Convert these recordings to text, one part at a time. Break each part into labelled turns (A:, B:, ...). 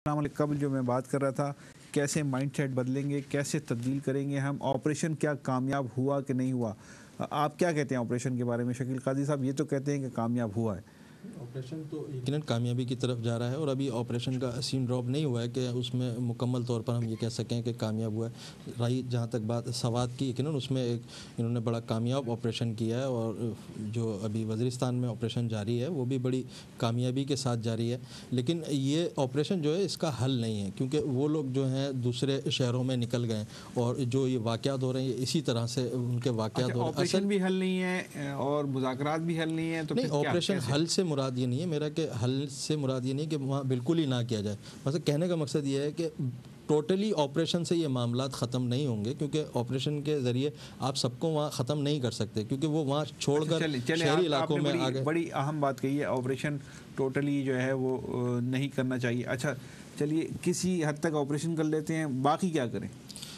A: कबल जो मैं बात कर रहा था, कैसे माइंडसेट बदलेंगे, कैसे तब्दील करेंगे हम, ऑपरेशन क्या कामयाब हुआ कि नहीं हुआ। आप क्या कहते हैं ऑपरेशन के बारे में? शकील काजी साहब ये तो कहते हैं कि कामयाब हुआ है।
B: ऑपरेशन तो यकीनन कामयाबी की तरफ जा रहा है और अभी ऑपरेशन का सीन ड्रॉप नहीं हुआ है कि उसमें मुकम्मल तौर पर हम ये कह सकें कि कामयाब हुआ है। रही जहाँ तक बात सवात की, यकीनन उसमें एक इन्होंने बड़ा कामयाब ऑपरेशन किया है और जो अभी वज़ीरिस्तान में ऑपरेशन जारी है वो भी बड़ी कामयाबी के साथ जारी है। लेकिन ये ऑपरेशन जो है इसका हल नहीं है, क्योंकि वो लोग जो हैं दूसरे शहरों में निकल गए और जो ये वाक़यात हो रहे हैं इसी तरह से उनके वाक़यात हो रहे हैं।
A: ऑपरेशन भी हल नहीं है और मुज़ाकरात भी हल नहीं है, तो
B: नहीं, ऑपरेशन हल से मुराद ये नहीं है मेरा कि हल से मुराद ये नहीं कि वहाँ बिल्कुल ही ना किया जाए। मतलब कहने का मकसद ये है कि टोटली ऑपरेशन से ये मामला ख़त्म नहीं होंगे, क्योंकि ऑपरेशन के ज़रिए आप सबको वहाँ ख़त्म नहीं कर सकते, क्योंकि वो वहाँ छोड़कर शहरी इलाकों में आ गए।
A: बड़ी अहम बात कही है, ऑपरेशन टोटली जो है वो नहीं करना चाहिए। अच्छा चलिए, किसी हद तक ऑपरेशन कर लेते हैं, बाकी क्या करें?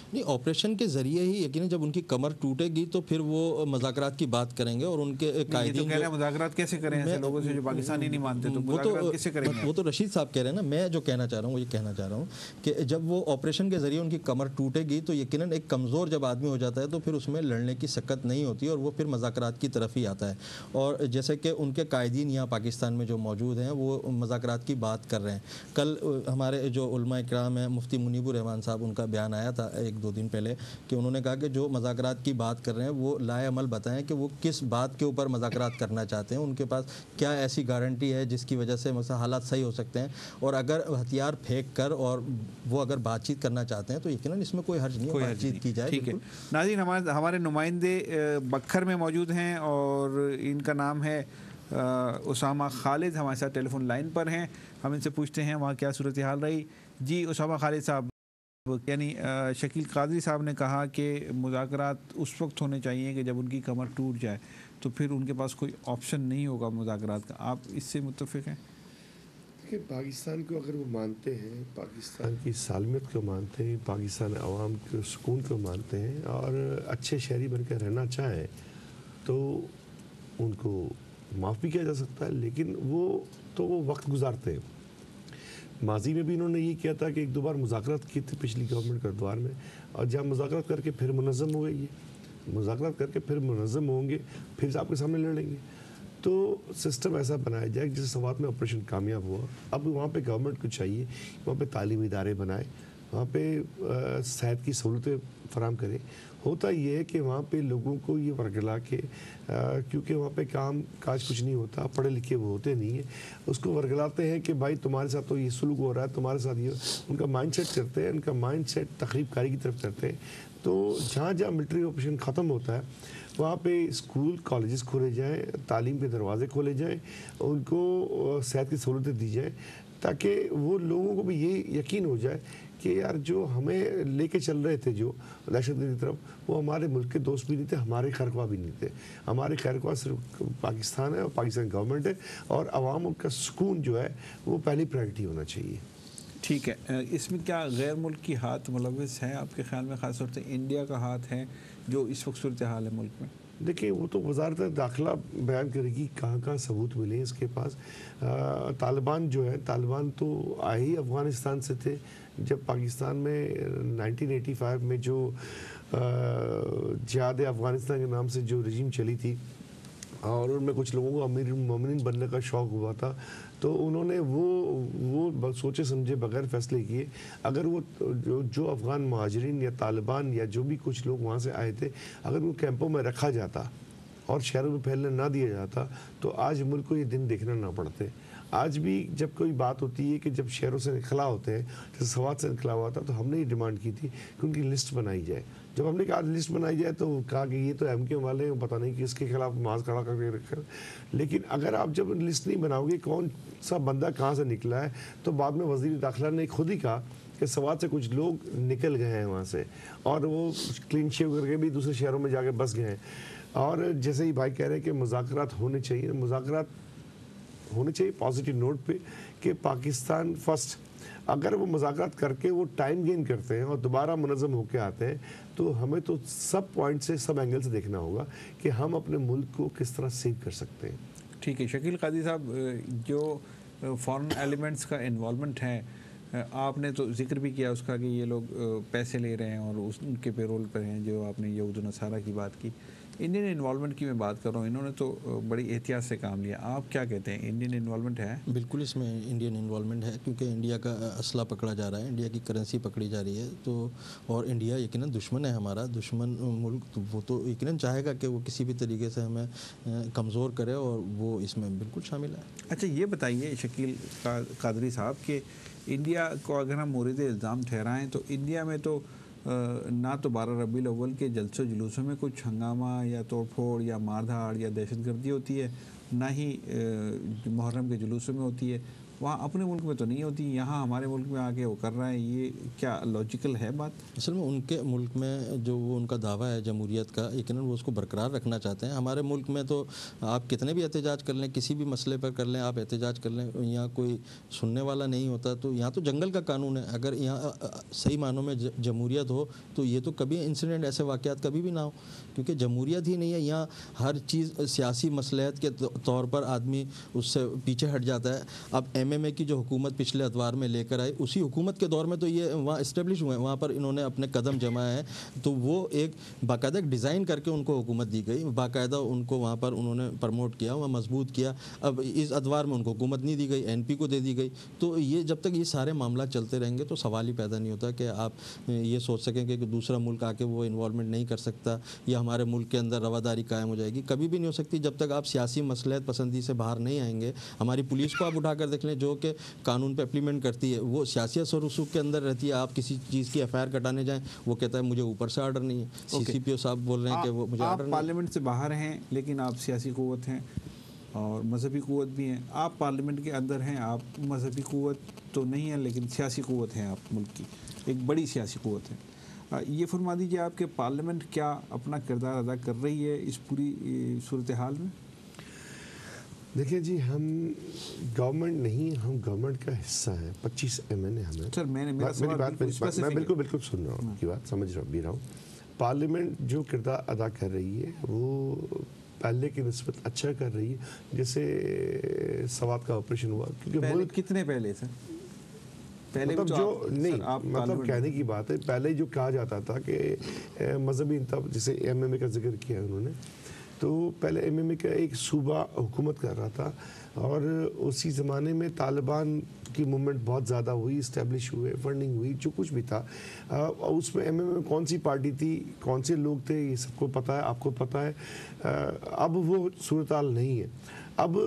B: नहीं, ऑपरेशन के ज़रिए ही यकीन जब उनकी कमर टूटेगी तो फिर वो मुज़ाकरात की बात करेंगे और उनके कायदीन।
A: तो कह रहे हैं मुज़ाकरात कैसे करें ऐसे लोगों से जो पाकिस्तानी नहीं मानते, तो मुज़ाकरात कैसे करेंगे?
B: वो तो रशीद साहब कह रहे हैं ना। मैं जो कहना चाह रहा हूँ वो ये कहना चाह रहा हूँ कि जब वो ऑपरेशन के ज़रिए उनकी कमर टूटेगी तो यकीनन एक कमज़ोर जब आदमी हो जाता है तो फिर उसमें लड़ने की सकत नहीं होती और वो फिर मुज़ाकरात की तरफ ही आता है। और जैसे कि उनके कायदीन यहाँ पाकिस्तान में जो मौजूद हैं वो मुज़ाकरात की बात कर रहे हैं। कल हमारे जो उलमा इकराम हैं, मुफ्ती मुनीबुर रहमान साहब, उनका बयान आया था 1-2 दिन पहले कि उन्होंने कहा कि जो मुज़ाकरात की बात कर रहे हैं वो लाएअमल बताएं कि वो किस बात के ऊपर मुज़ाकरात करना चाहते हैं, उनके पास क्या ऐसी गारंटी है जिसकी वजह से मतलब हालात सही हो सकते हैं। और अगर हथियार फेंक कर और वो अगर बातचीत करना चाहते हैं तो यकीनन इसमें कोई हर्ज नहीं है, बातचीत की जाए।
A: ठीक है नाज़रीन, हमारे नुमाइंदे बखर में मौजूद हैं और इनका नाम है उसामा खालिद, हमारे साथ टेलीफोन लाइन पर हैं। हम इनसे पूछते हैं वहाँ क्या सूरत हाल रही। जी उसामा खालिद साहब, यानी शकील कादरी साहब ने कहा कि मुज़ाकरात उस वक्त होने चाहिए कि जब उनकी कमर टूट जाए, तो फिर उनके पास कोई ऑप्शन नहीं होगा मुज़ाकरात का। आप इससे मुत्तफ़िक़ हैं?
C: देखिए, पाकिस्तान को अगर वो मानते हैं, पाकिस्तान की सालमियत को मानते हैं, पाकिस्तान आवाम के सुकून को मानते हैं और अच्छे शहरी बनकर रहना चाहें तो उनको माफ़ भी किया जा सकता है। लेकिन वो वक्त गुजारते हैं। माजी में भी इन्होंने ये किया था कि 1-2 बार मुज़ाकरात की थी पिछली गवर्नमेंट के दौर में, और जब मुज़ाकरात करके फिर मुनज़्ज़म हुए, ये मुज़ाकरात करके फिर मुनज़्ज़म होंगे, फिर आपके सामने लड़ेंगे। तो सिस्टम ऐसा बनाया जाए जिस सवात में ऑपरेशन कामयाब हुआ। अब वहाँ पे गवर्नमेंट को चाहिए वहाँ पे तालीमी इदारे बनाए, वहाँ पे सेहत की सहूलतें फराम करें। होता ये है कि वहाँ पे लोगों को ये वर्गला के क्योंकि वहाँ पे काम काज कुछ नहीं होता, पढ़े लिखे वो होते नहीं है, उसको वर्गलाते हैं कि भाई तुम्हारे साथ तो ये सुलूक हो रहा है, तुम्हारे साथ ये, उनका माइंडसेट करते हैं, उनका माइंडसेट तकरीब कारी की तरफ करते हैं। तो जहाँ जहाँ मिलिट्री ऑपरेशन ख़त्म होता है वहाँ पे स्कूल कॉलेजेस खोले जाएँ, तालीम के दरवाजे खोले जाएँ, उनको सेहत की सहूलतें दी जाएँ, ताकि वो लोगों को भी ये यकीन हो जाए कि यार जो हमें लेके चल रहे थे जो दहशतगर्दी की तरफ, वो हमारे मुल्क के दोस्त भी नहीं थे, हमारे खैरख्वाह भी नहीं थे। हमारे खैरख्वाह सिर्फ पाकिस्तान है और पाकिस्तान गवर्नमेंट है, और आवाम का सुकून जो है वो पहली प्रायोरिटी होना चाहिए।
A: ठीक है, इसमें क्या गैर मुल्क की हाथ मुलव्वस है आपके ख्याल में? ख़ास तौर से इंडिया का हाथ है जो इस वक्त सूरत हाल है मुल्क में?
C: देखिए, वो तो वजारत दाखिला बयान करेगी कहाँ कहाँ सबूत मिले इसके पास। तालिबान जो है, तालिबान तो आए ही अफ़गानिस्तान से थे। जब पाकिस्तान में 1985 में जो जिहाद अफ़गानिस्तान के नाम से जो रजीम चली थी और उनमें कुछ लोगों को अमीर मोमिनीन बनने का शौक़ हुआ था, तो उन्होंने वो सोचे समझे बगैर फैसले किए। अगर वो जो अफ़गान महाजरीन या तालिबान या जो भी कुछ लोग वहाँ से आए थे, अगर उन कैंपों में रखा जाता और शहरों में फैलने ना दिया जाता तो आज मुल्क को ये दिन देखना ना पड़ते। आज भी जब कोई बात होती है कि जब शहरों से इनखला होते हैं, जैसे सवात से इनखला हुआ था, तो हमने ये डिमांड की थी कि उनकी लिस्ट बनाई जाए। जब हमने कहा लिस्ट बनाई जाए तो कहा कि ये तो एमके वाले हैं, पता नहीं किसके खिलाफ मास खड़ा करके रखा। लेकिन अगर आप जब लिस्ट नहीं बनाओगे कौन सा बंदा कहाँ से निकला है, तो बाद में वज़ीर दाखिला ने खुद ही कहा कि सवात से कुछ लोग निकल गए हैं वहाँ से और वो क्लीन शेव करके भी दूसरे शहरों में जाके बस गए हैं। और जैसे ही भाई कह रहे हैं कि मुज़ाकरात होने चाहिए, मुज़ाकरात होने चाहिए पॉजिटिव नोट पे कि पाकिस्तान फर्स्ट। अगर वो मुज़ाकरात करके वो टाइम गेन करते हैं और दोबारा मुनज़्ज़म होकर आते हैं, तो हमें तो सब पॉइंट से, सब एंगल से देखना होगा कि हम अपने मुल्क को किस तरह सेव कर सकते हैं।
A: ठीक है शकील कादी साहब, जो फॉरेन एलिमेंट्स का इन्वॉल्वमेंट है आपने तो जिक्र भी किया उसका कि ये लोग पैसे ले रहे हैं और उनके पेरोल पर हैं, जो आपने यहूद नसारा की बात की। इंडियन इन्वॉल्वमेंट की मैं बात कर रहा हूँ, इन्होंने तो बड़ी एहतियात से काम लिया। आप क्या कहते हैं, इंडियन इन्वॉल्वमेंट है?
B: बिल्कुल इसमें इंडियन इन्वॉल्वमेंट है, क्योंकि इंडिया का असला पकड़ा जा रहा है, इंडिया की करेंसी पकड़ी जा रही है। तो और इंडिया यकीनन दुश्मन है हमारा, दुश्मन मुल्क, तो वो तो यकीनन चाहेगा कि वो किसी भी तरीके से हमें कमज़ोर करे, और वो इसमें बिल्कुल शामिल है।
A: अच्छा, ये बताइए शकील कादरी साहब कि इंडिया को अगर हम मोरिद इल्ज़ाम ठहराएं तो इंडिया में तो ना तो 12 रबीउल अव्वल के जलसों जुलूसों में कुछ हंगामा या तोड़फोड़ या मारधाड़ या दहशतगर्दी होती है, ना ही मुहर्रम के जुलूसों में होती है। वहाँ अपने मुल्क में तो नहीं होती, यहाँ हमारे मुल्क में आके वो कर रहा है। ये क्या लॉजिकल है बात?
B: असल में उनके मुल्क में जो वो उनका दावा है जमहूरियत का, यकीनन वो उसको बरकरार रखना चाहते हैं। हमारे मुल्क में तो आप कितने भी एहतजाज कर लें, किसी भी मसले पर कर लें, आप एहतजाज कर लें, यहाँ कोई सुनने वाला नहीं होता। तो यहाँ तो जंगल का कानून है। अगर यहाँ सही मानों में जमहूरियत हो तो ये तो कभी इंसिडेंट, ऐसे वाक़यात कभी भी ना हो, क्योंकि जमहूरियत ही नहीं है। यहाँ हर चीज़ सियासी मसलहत के तौर पर आदमी उससे पीछे हट जाता है। अब MMA की जो हुकूमत पिछले अतवार में लेकर आई, उसी हुकूमत के दौर में तो ये वहाँ इस्टेब्लिश हुए हैं, वहाँ पर इन्होंने अपने कदम जमाए हैं। तो वो एक बाकायदा डिज़ाइन करके उनको हुकूमत दी गई, बाकायदा उनको वहाँ पर उन्होंने प्रमोट किया, वहाँ मजबूत किया। अब इस अतवार में उनको हुकूमत नहीं दी गई, NP को दे दी गई। तो ये जब तक ये सारे मामला चलते रहेंगे तो सवाल ही पैदा नहीं होता कि आप ये सोच सकें कि दूसरा मुल्क आके वो इन्वॉल्वमेंट नहीं कर सकता या हमारे मुल्क के अंदर रवादारी कायम हो जाएगी। कभी भी नहीं हो सकती जब तक आप सियासी मसलहत पसंदी से बाहर नहीं आएंगे। हमारी पुलिस को आप उठाकर देख लें, जो कि कानून पे इम्प्लीमेंट करती है, वो सियासी असर रसूख के अंदर रहती है। आप किसी चीज़ की FIR कटाने जाएं, वो कहता है मुझे ऊपर से आर्डर नहीं है। CCPO साहब बोल रहे हैं कि वो मुझे आर्डर नहीं है।
A: पार्लियामेंट से बाहर हैं, लेकिन आप सियासी क़ुव्वत हैं और मजहबी क़ुव्वत भी हैं। आप पार्लियामेंट के अंदर हैं, आप मजहबी क़ुव्वत तो नहीं है, लेकिन सियासी क़ुव्वत हैं, आप मुल्क की एक बड़ी सियासी क़ुव्वत है। ये फरमा दीजिए आपके पार्लियामेंट क्या अपना किरदार अदा कर रही है इस पूरी सूरत हाल में?
C: देखिए जी, हम गवर्नमेंट नहीं, हम गवर्नमेंट का हिस्सा है। 25 MN हमें।
A: सर मेरी बात
C: मैं बिल्कुल सुन रहा हूँ आपकी बात, समझ भी रहा हूँ। पार्लियामेंट जो किरदार अदा कर रही है वो पहले की निस्बत अच्छा कर रही है। जैसे सवात का ऑपरेशन हुआ, क्योंकि मुल्क
A: कितने पहले सर, पहले
C: मतलब
A: तो
C: जो नहीं, मतलब कहने की बात है, पहले जो कहा जाता था कि मजहबी इंतखाब, जैसे MMA का जिक्र किया उन्होंने, तो पहले MMA का एक सूबा हुकूमत कर रहा था और उसी ज़माने में तालिबान की मूवमेंट बहुत ज़्यादा हुई, इस्टेब्लिश हुए, फंडिंग हुई, जो कुछ भी था। उसमें MMA में कौन सी पार्टी थी, कौन से लोग थे, ये सबको पता है, आपको पता है। अब वो सूरत हाल नहीं है। अब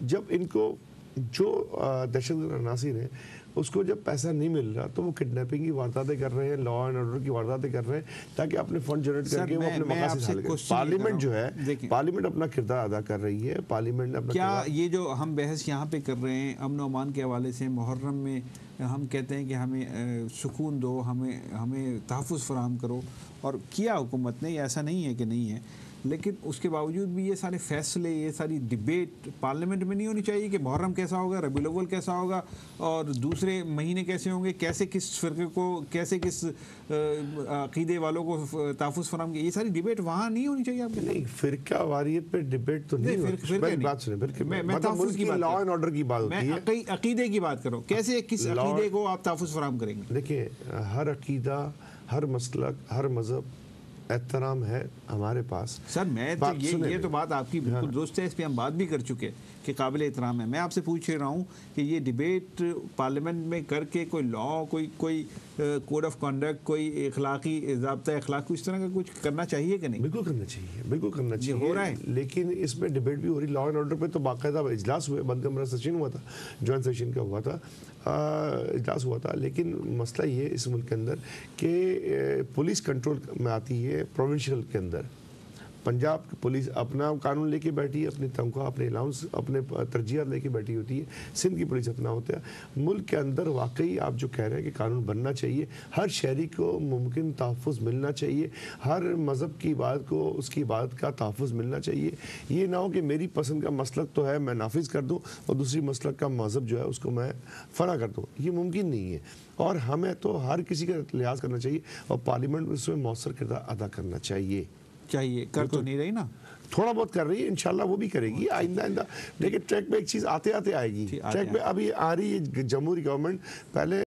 C: जब इनको जो दहशतगर्द अनासिर हैं उसको जब पैसा नहीं मिल रहा तो वो किडनैपिंग की वारदातें कर रहे हैं, लॉ एंड ऑर्डर की वारदातें कर रहे हैं, ताकि अपने फंड जनरेट करके वो अपने मकासद हासिल करें। पार्लियामेंट जो है, पार्लियामेंट अपना किरदार अदा कर रही है। पार्लियामेंट अपना
A: क्या ये जो हम बहस यहाँ पे कर रहे हैं अमन अमान के हवाले से, मुहर्रम में हम कहते हैं कि हमें सुकून दो, हमें तहफ़्फ़ुज़ फराहम करो, और किया हुकूमत ने, ऐसा नहीं है कि नहीं है, लेकिन उसके बावजूद भी ये सारे फैसले, ये सारी डिबेट पार्लियामेंट में नहीं होनी चाहिए कि मुहर्रम कैसा होगा, रबीउल अव्वल कैसा होगा और दूसरे महीने कैसे होंगे, कैसे किस फ़िरक़े को, कैसे किस अक़ीदे वालों को तहफ़्फ़ुज़ फराहम किया, ये सारी डिबेट वहाँ नहीं होनी चाहिए आपके?
C: नहीं, फ़िरका वारियत पे डिबेट तो नहीं, बात सुने,
A: मैं तहफ़्फ़ुज़ की बात,
C: लॉ एंड ऑर्डर की बात होती है,
A: मैं अक़ीदे की बात करो, कैसे किस अक़ीदे को आप तहफ़्फ़ुज़ फराहम करेंगे?
C: देखिए, हर अक़ीदा, हर मसलक, हर मज़हब एहतराम है हमारे पास।
A: सर मैं तो ये तो बात आपकी बिल्कुल दुरुस्त है, इस पर हम बात भी कर चुके हैं कि काबिल एहतराम है। मैं आपसे पूछ रहा हूँ कि ये डिबेट पार्लियामेंट में करके कोई लॉ, कोई कोड ऑफ कंडक्ट, कोई इखलाकी ज़ाब्ता इखलाक, इस तरह का कुछ करना चाहिए कि नहीं?
C: बिल्कुल करना चाहिए, बिल्कुल करना चाहिए,
A: हो रहा है।
C: लेकिन इसमें डिबेट भी हो रही। लॉ एंड ऑर्डर पे तो बाकायदा इजलास हुए, बंद कमरा सेशन हुआ था, जॉइंट सेशन का हुआ था, इजलास हुआ था। लेकिन मसला ये इस मुल्क के अंदर कि पुलिस कंट्रोल में आती है प्रोविंशियल के अंदर। पंजाब की पुलिस अपना कानून लेके बैठी है, अपनी तनख्वाह, अपने अलाउंस, अपने तरजीहत लेके बैठी होती है। सिंध की पुलिस अपना होता है। मुल्क के अंदर वाकई आप जो कह रहे हैं कि कानून बनना चाहिए, हर शहरी को मुमकिन तहफ़्फ़ुज़ मिलना चाहिए, हर मज़हब की इबादत को उसकी इबादत का तहफ़्फ़ुज़ मिलना चाहिए। ये ना हो कि मेरी पसंद का मसलक तो है मैं नाफिज़ कर दूँ और दूसरी मसलक का मज़हब जो है उसको मैं फ़ना कर दूँ, ये मुमकिन नहीं है। और हमें तो हर किसी का लिहाज करना चाहिए और पार्लियामेंट में उसमें मौसर किरदार अदा करना चाहिए।
A: चाहिए, कर तो नहीं रही ना,
C: थोड़ा बहुत कर रही है, इंशाल्लाह वो भी करेगी आइंदा आइंदा। लेकिन ट्रैक पे एक चीज़ आते आते आएगी, ट्रैक पे अभी आ रही है जम्मू की गवर्नमेंट। पहले